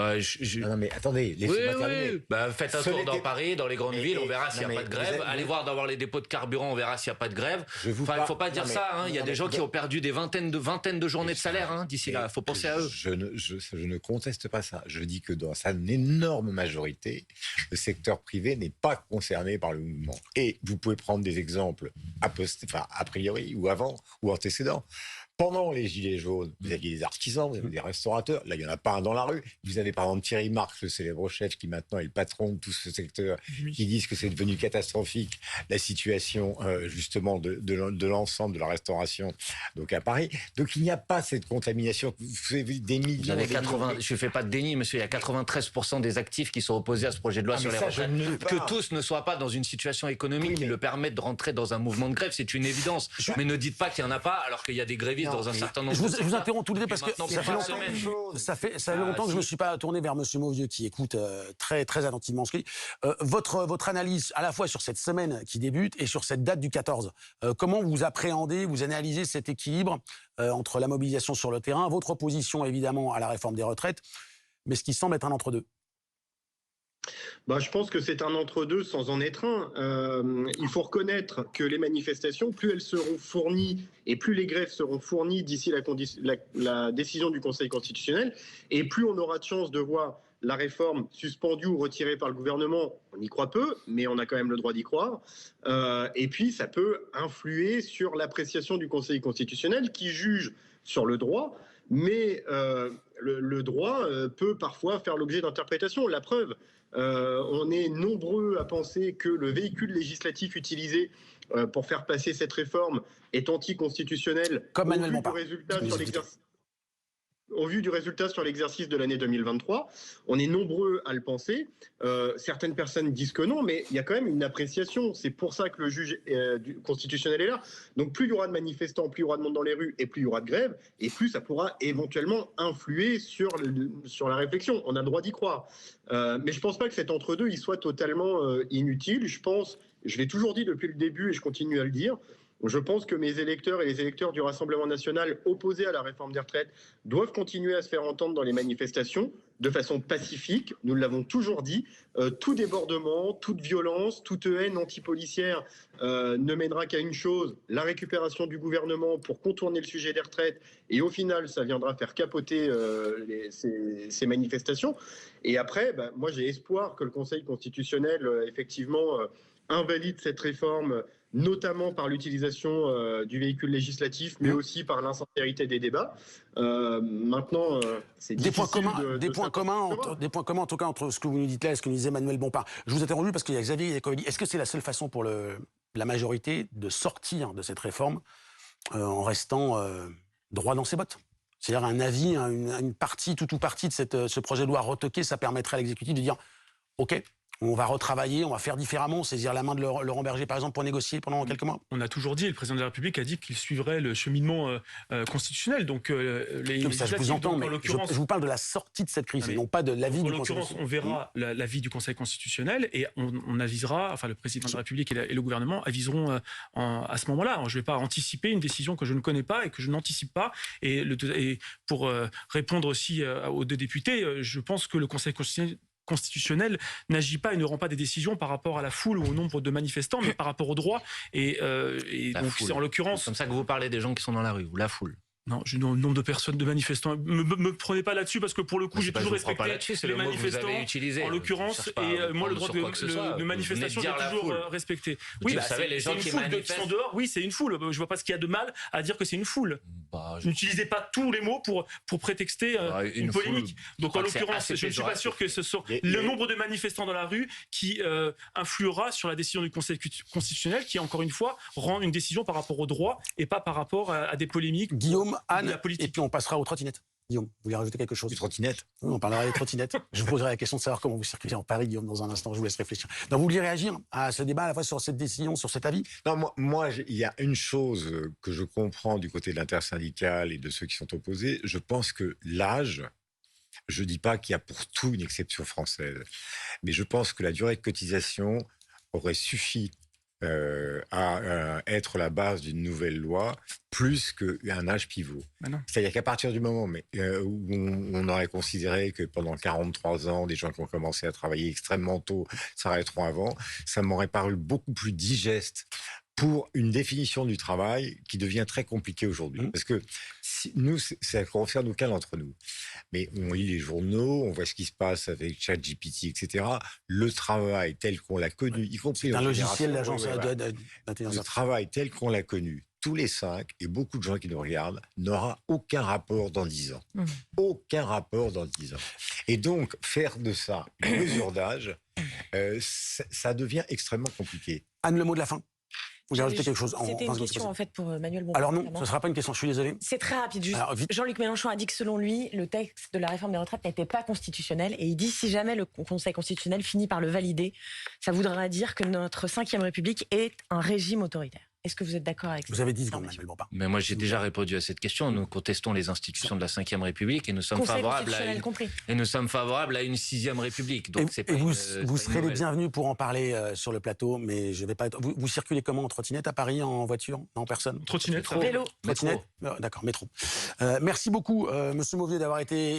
Non, mais attendez, laissez-moi terminer. Faites un tour dans Paris, dans les grandes villes, on verra s'il n'y a pas de grève. Allez voir dans les dépôts de carburant, on verra s'il n'y a pas de grève. Il ne faut pas dire ça. Il y a des gens qui ont perdu des vingtaines de journées de salaire d'ici là. Il faut penser à eux. Je ne conteste pas ça. Je dis que dans sa énorme majorité, le secteur privé n'est pas concerné par le mouvement. Et vous pouvez prendre des exemples a priori, ou avant, ou antécédents. Pendant les Gilets jaunes, vous aviez des artisans, vous avez des restaurateurs. Là, il n'y en a pas un dans la rue. Vous avez par exemple Thierry Marx, le célèbre chef, qui maintenant est le patron de tout ce secteur, qui disent que c'est devenu catastrophique, la situation justement de l'ensemble de la restauration donc à Paris. Donc il n'y a pas cette contamination. Vous avez des millions... Je ne fais pas de déni, monsieur. Il y a 93% des actifs qui sont opposés à ce projet de loi sur les retraites. Que tous ne soient pas dans une situation économique qui le permette de rentrer dans un mouvement de grève, c'est une évidence. Mais ne dites pas qu'il n'y en a pas, alors qu'il y a des grévistes dans un certain nombre je vous interromps tous les deux parce que ça fait longtemps que je ne me suis pas tourné vers M. Mauvieux qui écoute très, très attentivement ce qu'il dit. Votre analyse à la fois sur cette semaine qui débute et sur cette date du 14, comment vous appréhendez, vous analysez cet équilibre entre la mobilisation sur le terrain, votre opposition évidemment à la réforme des retraites, mais ce qui semble être un entre-deux? Je pense que c'est un entre-deux sans en être un. Il faut reconnaître que les manifestations, plus elles seront fournies et plus les grèves seront fournies d'ici la décision du Conseil constitutionnel, et plus on aura de chance de voir la réforme suspendue ou retirée par le gouvernement. On y croit peu, mais on a quand même le droit d'y croire. Et puis ça peut influer sur l'appréciation du Conseil constitutionnel qui juge sur le droit, mais le droit peut parfois faire l'objet d'interprétations. La preuve, on est nombreux à penser que le véhicule législatif utilisé pour faire passer cette réforme est anticonstitutionnel. Comme Manuel Bompard. Au vu du résultat sur l'exercice de l'année 2023, on est nombreux à le penser. Certaines personnes disent que non, mais il y a quand même une appréciation. C'est pour ça que le juge constitutionnel est là. Donc plus il y aura de manifestants, plus il y aura de monde dans les rues et plus il y aura de grèves, et plus ça pourra éventuellement influer sur la réflexion. On a le droit d'y croire. Mais je ne pense pas que cet entre-deux il soit totalement inutile. Je l'ai toujours dit depuis le début et je continue à le dire, je pense que mes électeurs et les électeurs du Rassemblement national opposés à la réforme des retraites doivent continuer à se faire entendre dans les manifestations de façon pacifique. Nous l'avons toujours dit. Tout débordement, toute violence, toute haine antipolicière ne mènera qu'à une chose, la récupération du gouvernement pour contourner le sujet des retraites. Et au final, ça viendra faire capoter ces manifestations. Et après, moi j'ai espoir que le Conseil constitutionnel, effectivement, invalide cette réforme notamment par l'utilisation du véhicule législatif, mais aussi par l'insincérité des débats. Maintenant, c'est des points difficile communs, en tout cas, entre ce que vous nous dites là et ce que nous disait Manuel Bompard. Je vous ai interrompu parce qu'il y a Xavier Iacovelli. Est-ce que c'est la seule façon pour la majorité de sortir de cette réforme en restant droit dans ses bottes? C'est-à-dire un avis, une partie, tout ou partie de ce projet de loi retoqué, ça permettrait à l'exécutif de dire « Ok, on va retravailler, on va faire différemment, saisir la main de Laurent Berger, par exemple, pour négocier pendant quelques mois ». On a toujours dit, et le président de la République a dit qu'il suivrait le cheminement constitutionnel. Donc, ça, je vous entends, mais je vous parle de la sortie de cette crise, et non pas de l'avis du Conseil constitutionnel. En l'occurrence, on verra l'avis du Conseil constitutionnel, et on avisera, enfin le président de la République et le gouvernement aviseront à ce moment-là. Je ne vais pas anticiper une décision que je ne connais pas et que je n'anticipe pas. Et pour répondre aussi aux deux députés, je pense que le Conseil constitutionnel n'agit pas et ne rend pas des décisions par rapport à la foule ou au nombre de manifestants, mais par rapport au droit. Et donc, c'est en l'occurrence... C'est comme ça que vous parlez des gens qui sont dans la rue, ou la foule. Non, le nombre de personnes, de manifestants. Me prenez pas là-dessus parce que pour le coup, j'ai toujours respecté les manifestants. En l'occurrence, et moi, le droit de manifestation, j'ai toujours respecté. Oui, vous savez, les gens qui sont dehors, oui, c'est une foule. Je vois pas ce qu'il y a de mal à dire que c'est une foule. N'utilisez pas tous les mots pour prétexter une polémique. Donc, en l'occurrence, je ne suis pas sûr que ce soit le nombre de manifestants dans la rue qui influera sur la décision du Conseil constitutionnel qui, encore une fois, rend une décision par rapport au droit et pas par rapport à des polémiques. Guillaume, Anne, et puis on passera aux trottinettes. Guillaume, vous voulez rajouter quelque chose? Les trottinettes? Oui, on parlera des trottinettes. Je vous poserai la question de savoir comment vous circulez en Paris, Guillaume, dans un instant. Je vous laisse réfléchir. Donc, vous vouliez réagir à ce débat, à la fois sur cette décision, sur cet avis? Non, moi, il y a une chose que je comprends du côté de l'intersyndicale et de ceux qui sont opposés. Je pense que l'âge, je ne dis pas qu'il y a pour tout une exception française, mais je pense que la durée de cotisation aurait suffi à être la base d'une nouvelle loi plus qu'un âge pivot. C'est-à-dire qu'à partir du moment où on aurait considéré que pendant 43 ans, des gens qui ont commencé à travailler extrêmement tôt s'arrêteront avant, ça m'aurait paru beaucoup plus digeste pour une définition du travail qui devient très compliquée aujourd'hui. Parce que nous, ça concerne aucun d'entre nous. Mais on lit les journaux, on voit ce qui se passe avec ChatGPT, etc. Le travail tel qu'on l'a connu, y compris... un logiciel d'agence d'intelligence. Le travail tel qu'on l'a connu, tous les 5, et beaucoup de gens qui nous regardent, n'aura aucun rapport dans 10 ans. Aucun rapport dans 10 ans. Et donc, faire de ça une mesure d'âge, ça devient extrêmement compliqué. Anne, le mot de la fin. Vous avez rajouté quelque chose? C'était une question en fait pour Manuel Bompard. Alors non, ce ne sera pas une question, je suis désolé. C'est très rapide. Jean-Luc Mélenchon a dit que selon lui, le texte de la réforme des retraites n'était pas constitutionnel. Et il dit si jamais le Conseil constitutionnel finit par le valider, ça voudra dire que notre 5e République est un régime autoritaire. Est-ce que vous êtes d'accord avec ça? Vous avez dit Manuel Bompard. Mais moi, j'ai déjà répondu à cette question. Nous contestons les institutions de la 5e République et nous sommes favorables à une 6e République. Donc vous serez les bienvenus pour en parler sur le plateau, mais je vais pas. Vous circulez comment, en trottinette à Paris, en voiture? Non, en personne? Trottinette, vélo. Trottinette. D'accord, métro. Merci beaucoup, Monsieur Mauvier, d'avoir été